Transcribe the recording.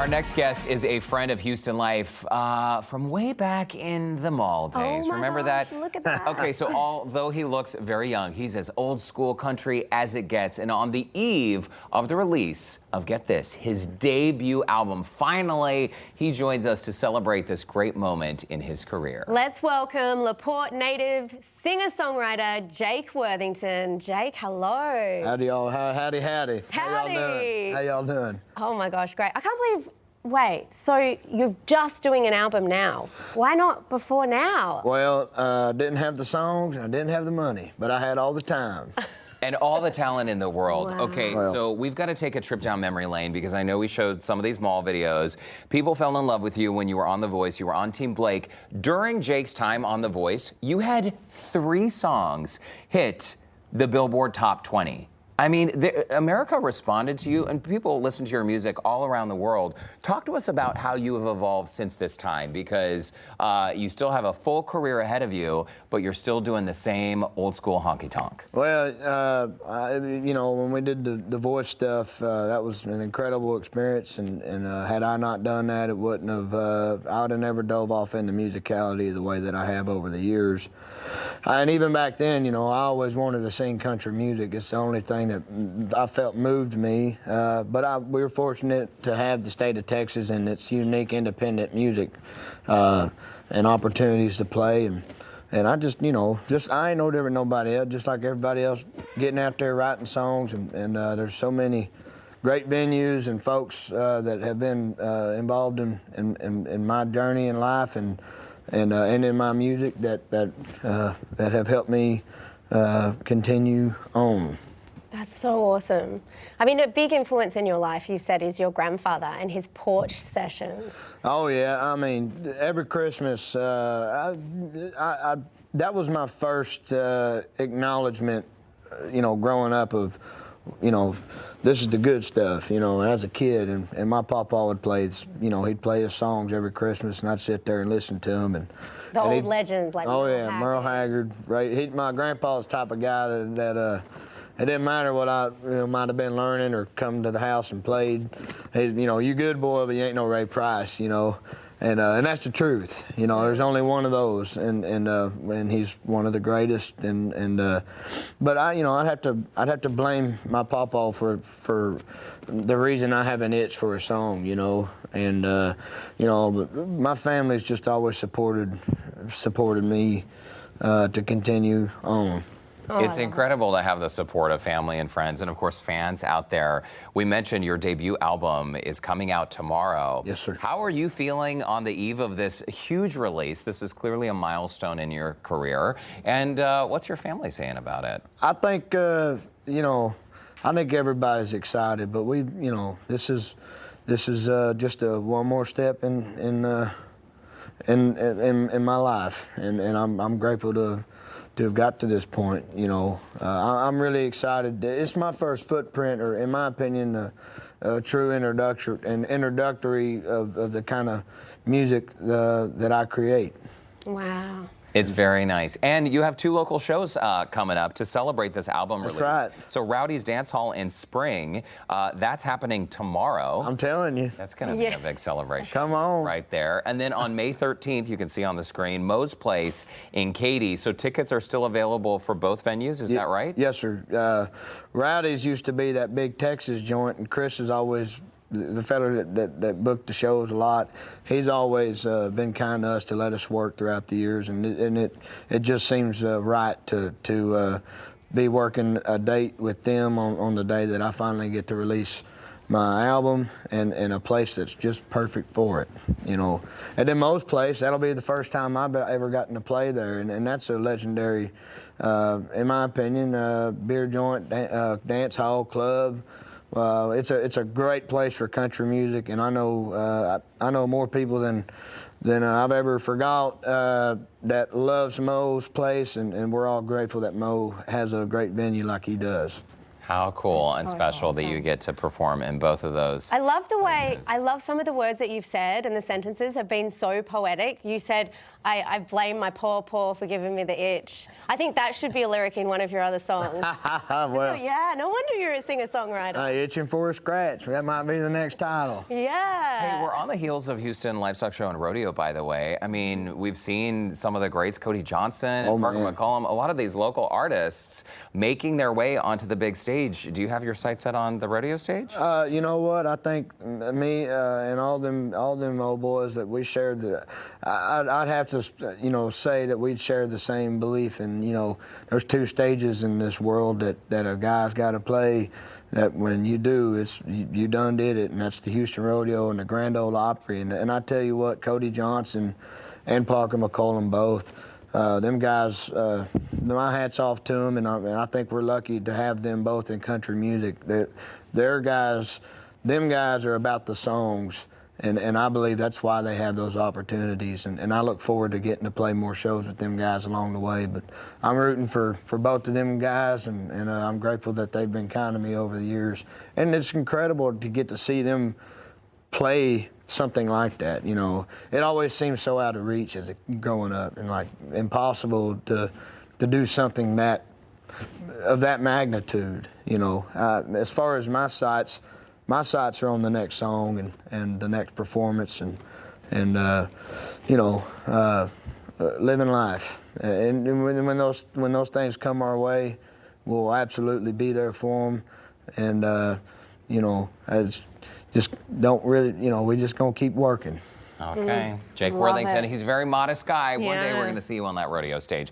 Our next guest is a friend of Houston Life from way back in the mall days. Oh my Remember gosh, that? look at that. Okay, so although he looks very young, he's as old school country as it gets. And on the eve of the release of, get this, his debut album, finally, he joins us to celebrate this great moment in his career. Let's welcome LaPorte native singer-songwriter Jake Worthington. Jake, hello. Howdy, y'all. Howdy. Howdy. How y'all doing? Oh my gosh, great. I can't believe, wait, so you're just doing an album now. Why not before now? Well, didn't have the songs, I didn't have the money, but I had all the time. And all the talent in the world. Wow. Okay, Well, so we've got to take a trip down memory lane because I know we showed some of these mall videos. People fell in love with you when you were on The Voice. You were on Team Blake. During Jake's time on The Voice, you had 3 songs hit the Billboard Top 20. I mean, America responded to you, and people listen to your music all around the world. Talk to us about how you have evolved since this time, because you still have a full career ahead of you, but you're still doing the same old school honky tonk. Well, you know, when we did the Voice stuff, that was an incredible experience, and had I not done that, it wouldn't have, I would have never dove off into musicality the way that I have over the years. And even back then, you know, I always wanted to sing country music. It's the only thing that I felt moved me. But we were fortunate to have the state of Texas and its unique independent music and opportunities to play. And I just, you know, I ain't no different than nobody else, just like everybody else, getting out there writing songs. And there's so many great venues and folks that have been involved in my journey in life and in my music that have helped me continue on. That's so awesome. I mean, a big influence in your life, you said, is your grandfather and his porch sessions. Oh yeah, I mean, every Christmas, that was my first acknowledgement, you know, growing up of, you know, this is the good stuff, you know, as a kid, and my papa would play, you know, he'd play his songs every Christmas, and I'd sit there and listen to him. And old legends like Merle Haggard, right? My grandpa was the type of guy that it didn't matter what I might have been learning or come to the house and played. Hey, you know, you good boy, but you ain't no Ray Price, you know. And that's the truth, you know. There's only one of those, and he's one of the greatest. But I'd have to blame my papa for the reason I have an itch for a song, you know. And you know, my family's just always supported me to continue on. Oh, it's incredible to have the support of family and friends and, of course, fans out there. We mentioned your debut album is coming out tomorrow. Yes, sir. How are you feeling on the eve of this huge release? This is clearly a milestone in your career. And what's your family saying about it? I think, you know, I think everybody's excited, but you know, this is just one more step in my life, and I'm grateful to have got to this point, you know. I'm really excited. It's my first footprint, or in my opinion, a true introductory of the kind of music that I create. Wow. It's very nice. And you have 2 local shows coming up to celebrate this album release. That's right. So Rowdy's Dance Hall in Spring, that's happening tomorrow. I'm telling you. That's going to be a big celebration. Come on. Right there. And then on May 13th, you can see on the screen, Moe's Place in Katy. So tickets are still available for both venues, is that right? Yes, sir. Rowdy's used to be that big Texas joint, and Chris is always the fellow that booked the shows a lot. He's always been kind to us to let us work throughout the years, and it just seems right to be working a date with them on the day that I finally get to release my album, and a place that's just perfect for it, you know. And then Moe's Place, that'll be the first time I've ever gotten to play there, and that's a legendary, in my opinion, beer joint, dance hall, club. It's a great place for country music, and I know more people than I've ever forgot that loves Moe's Place, and we're all grateful that Moe has a great venue like he does. How cool and special that you get to perform in both of those. I love the way, I love some of the words that you've said, and the sentences have been so poetic. You said, I blame my poor paw for giving me the itch. I think that should be a lyric in one of your other songs. Well, Yeah, no wonder you're a singer-songwriter. itching for a scratch. That might be the next title. Yeah. Hey, we're on the heels of Houston Livestock Show and Rodeo, by the way. I mean, we've seen some of the greats, Cody Johnson, Parker man. McCollum, a lot of these local artists making their way onto the big stage. Do you have your sights set on the rodeo stage? You know what? I think me and all them old boys that we shared I'd have to, say that we'd share the same belief. And there's two stages in this world that a guy's got to play. That when you do, you done did it, and that's the Houston Rodeo and the Grand Ole Opry. And I tell you what, Cody Johnson and Parker McCollum both. Them guys, my hat's off to them, and I think we're lucky to have them both in country music. Them guys are about the songs, and I believe that's why they have those opportunities. And I look forward to getting to play more shows with them guys along the way. But I'm rooting for both of them guys, and I'm grateful that they've been kind to me over the years. And it's incredible to get to see them play something like that. It always seems so out of reach as growing up, and like impossible to do something of that magnitude. As far as my sights are on the next song and the next performance and living life. And when those things come our way, we'll absolutely be there for them. And just don't really, we just gonna keep working. Okay. Jake Love Worthington, it. he's a very modest guy. One day Yeah. we're going to see you on that rodeo stage.